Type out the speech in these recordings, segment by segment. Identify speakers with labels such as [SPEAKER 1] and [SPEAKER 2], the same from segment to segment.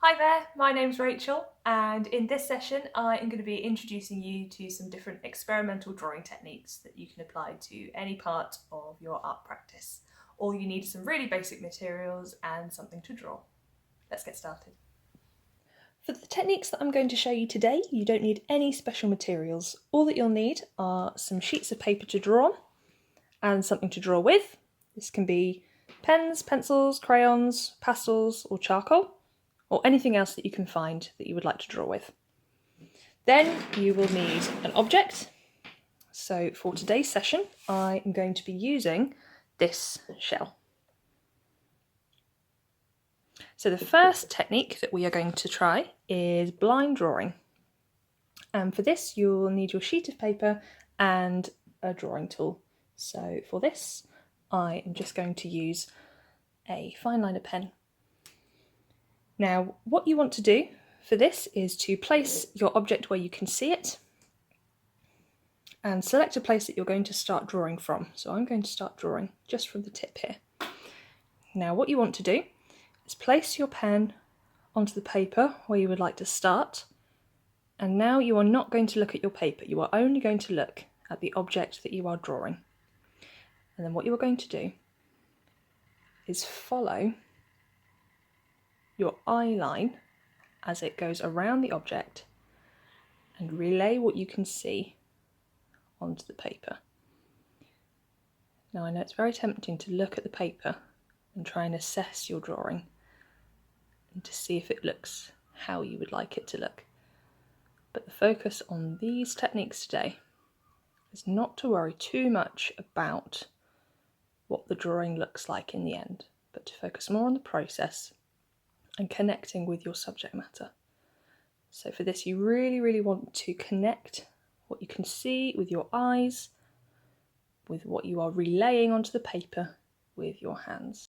[SPEAKER 1] Hi there, my name's Rachel, and in this session I am going to be introducing you to some different experimental drawing techniques that you can apply to any part of your art practice. All you need is some really basic materials and something to draw. Let's get started. For the techniques that I'm going to show you today, you don't need any special materials. All that you'll need are some sheets of paper to draw on and something to draw with. This can be pens, pencils, crayons, pastels or charcoal, or anything else that you can find that you would like to draw with. Then you will need an object. So for today's session, I am going to be using this shell. So the first technique that we are going to try is blind drawing. And for this, you'll need your sheet of paper and a drawing tool. So for this, I am just going to use a fine liner pen. Now, what you want to do for this is to place your object where you can see it and select a place that you're going to start drawing from. So I'm going to start drawing just from the tip here. Now, what you want to do is place your pen onto the paper where you would like to start. And now you are not going to look at your paper, you are only going to look at the object that you are drawing. And then what you are going to do is follow your eye line as it goes around the object and relay what you can see onto the paper. Now I know it's very tempting to look at the paper and try and assess your drawing and to see if it looks how you would like it to look. But the focus on these techniques today is not to worry too much about what the drawing looks like in the end, but to focus more on the process and connecting with your subject matter. So for this, you really want to connect what you can see with your eyes, with what you are relaying onto the paper with your hands.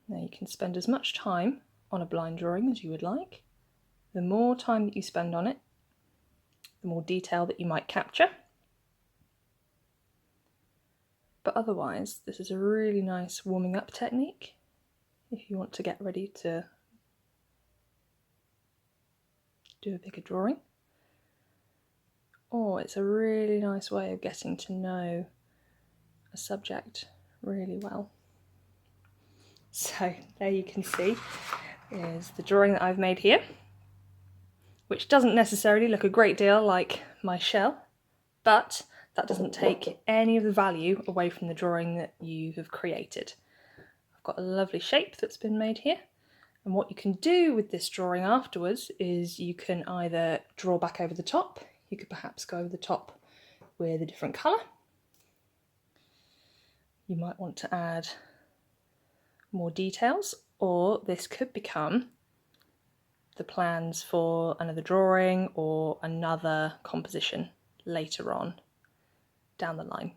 [SPEAKER 1] Now you can spend as much time on a blind drawing as you would like. The more time that you spend on it, the more detail that you might capture. But otherwise, this is a really nice warming up technique if you want to get ready to do a bigger drawing. Or it's a really nice way of getting to know a subject really well. So there you can see is the drawing that I've made here, which doesn't necessarily look a great deal like my shell, but that doesn't take any of the value away from the drawing that you have created. I've got a lovely shape that's been made here, and what you can do with this drawing afterwards is you can either draw back over the top, you could perhaps go over the top with a different colour. You might want to add more details, or this could become the plans for another drawing or another composition later on down the line.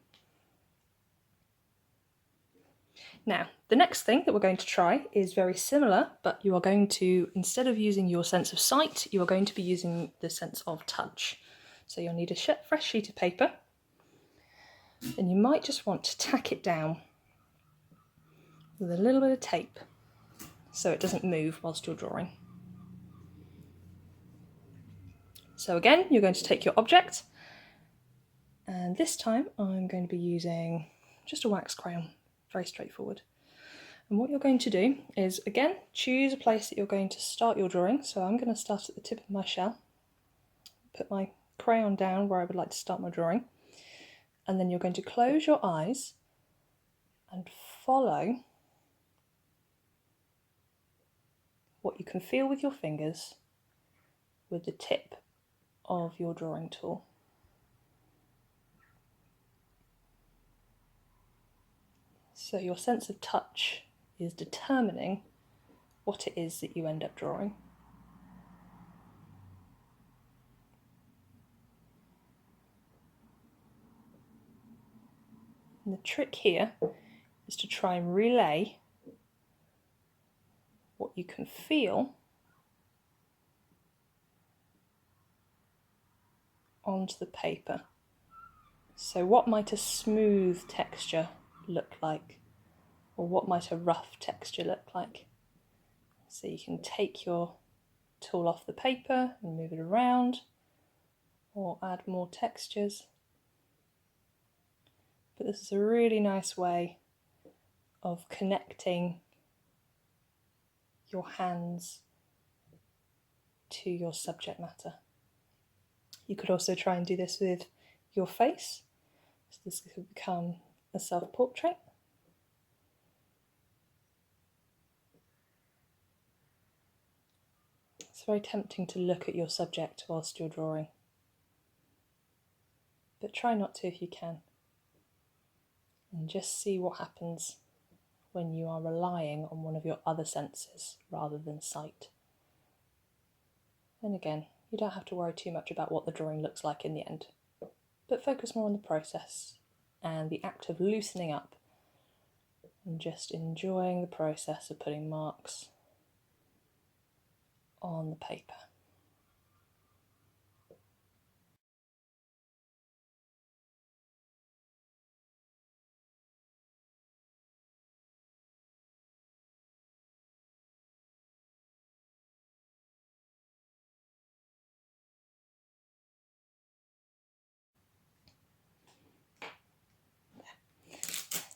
[SPEAKER 1] Now, the next thing that we're going to try is very similar, but you are going to, instead of using your sense of sight, you are going to be using the sense of touch. So you'll need a fresh sheet of paper, and you might just want to tack it down with a little bit of tape so it doesn't move whilst you're drawing. So again, you're going to take your object, and this time I'm going to be using just a wax crayon, very straightforward. And what you're going to do is, again, choose a place that you're going to start your drawing. So I'm going to start at the tip of my shell, put my crayon down where I would like to start my drawing, and then you're going to close your eyes and follow what you can feel with your fingers with the tip of your drawing tool. So your sense of touch is determining what it is that you end up drawing. And the trick here is to try and relay what you can feel onto the paper. So what might a smooth texture look like? Or what might a rough texture look like? So you can take your tool off the paper and move it around, or add more textures. But this is a really nice way of connecting your hands to your subject matter. You could also try and do this with your face. So this could become a self-portrait. It's very tempting to look at your subject whilst you're drawing, but try not to if you can. And just see what happens when you are relying on one of your other senses rather than sight. And again, you don't have to worry too much about what the drawing looks like in the end, but focus more on the process and the act of loosening up and just enjoying the process of putting marks on the paper.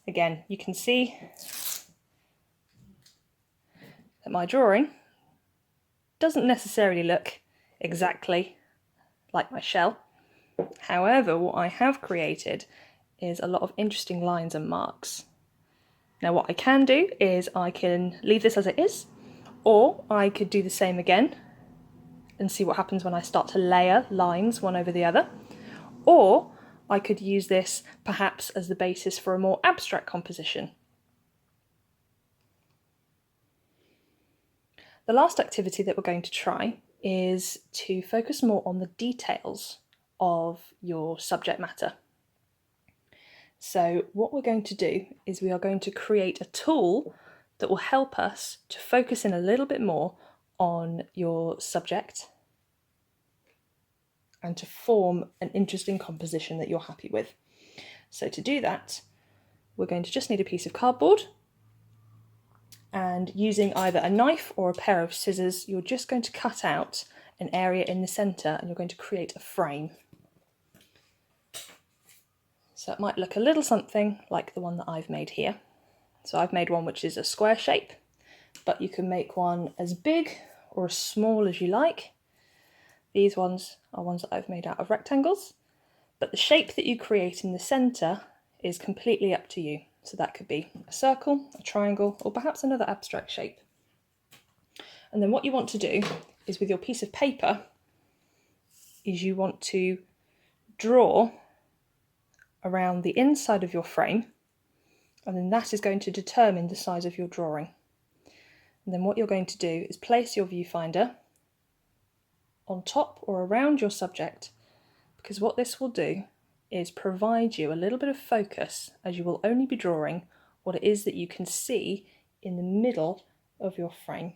[SPEAKER 1] Again, you can see that my drawing doesn't necessarily look exactly like my shell. However, what I have created is a lot of interesting lines and marks. Now what I can do is I can leave this as it is, or I could do the same again and see what happens when I start to layer lines one over the other. Or I could use this perhaps as the basis for a more abstract composition. The last activity that we're going to try is to focus more on the details of your subject matter. So what we're going to do is we are going to create a tool that will help us to focus in a little bit more on your subject and to form an interesting composition that you're happy with. So to do that, we're going to just need a piece of cardboard, and using either a knife or a pair of scissors, you're just going to cut out an area in the centre and you're going to create a frame. So it might look a little something like the one that I've made here. So I've made one which is a square shape, but you can make one as big or as small as you like. These ones are ones that I've made out of rectangles, but the shape that you create in the centre is completely up to you. So that could be a circle, a triangle, or perhaps another abstract shape. And then what you want to do is, with your piece of paper, is you want to draw around the inside of your frame, and then that is going to determine the size of your drawing. And then what you're going to do is place your viewfinder on top or around your subject, because what this will do is provide you a little bit of focus, as you will only be drawing what it is that you can see in the middle of your frame.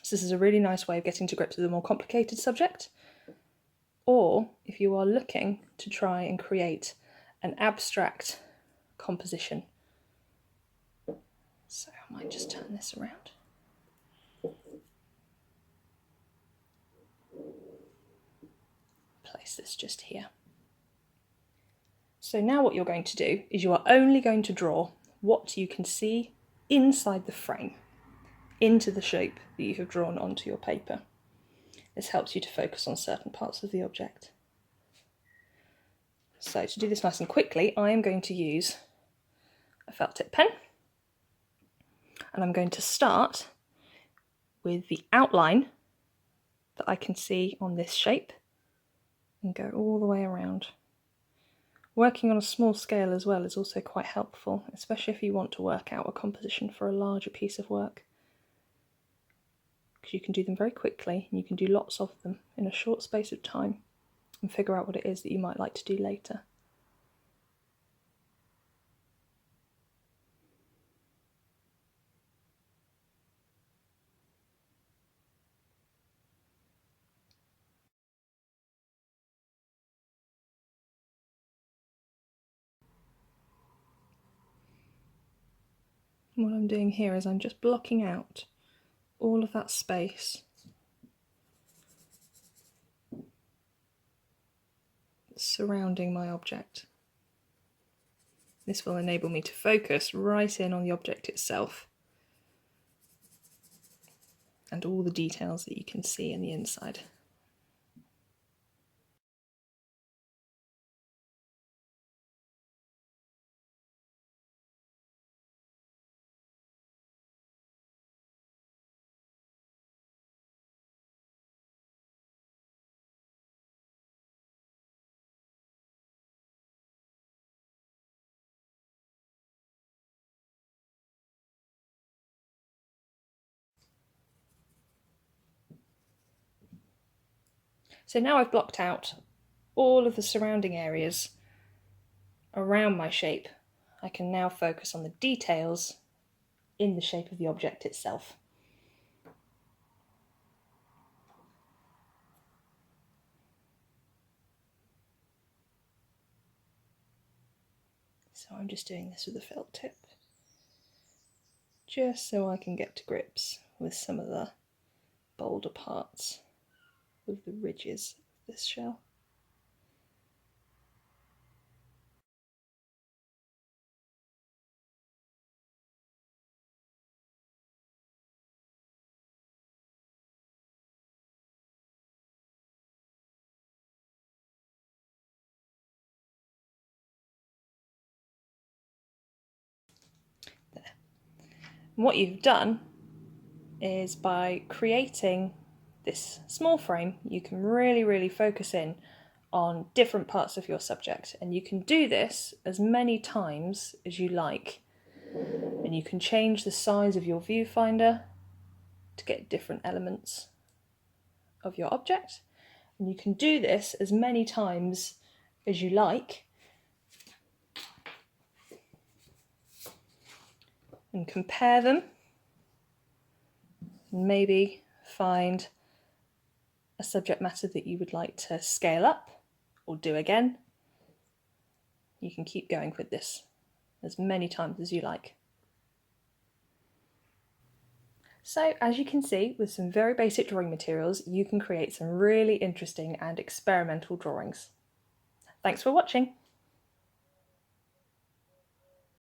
[SPEAKER 1] So this is a really nice way of getting to grips with a more complicated subject, or if you are looking to try and create an abstract composition. So I might just turn this around. Place this just here. So now what you're going to do is you are only going to draw what you can see inside the frame, into the shape that you have drawn onto your paper. This helps you to focus on certain parts of the object. So to do this nice and quickly, I am going to use a felt tip pen, and I'm going to start with the outline that I can see on this shape and go all the way around. Working on a small scale as well is also quite helpful, especially if you want to work out a composition for a larger piece of work, because you can do them very quickly and you can do lots of them in a short space of time and figure out what it is that you might like to do later. What I'm doing here is I'm just blocking out all of that space surrounding my object. This will enable me to focus right in on the object itself and all the details that you can see in the inside. So now I've blocked out all of the surrounding areas around my shape. I can now focus on the details in the shape of the object itself. So I'm just doing this with a felt tip, just so I can get to grips with some of the bolder parts of the ridges of this shell. There. And what you've done is, by creating this small frame, you can really focus in on different parts of your subject, and you can do this as many times as you like, and you can change the size of your viewfinder to get different elements of your object, and you can do this as many times as you like and compare them and maybe find a subject matter that you would like to scale up or do again. You can keep going with this as many times as you like. So as you can see, with some very basic drawing materials, you can create some really interesting and experimental drawings. Thanks for watching.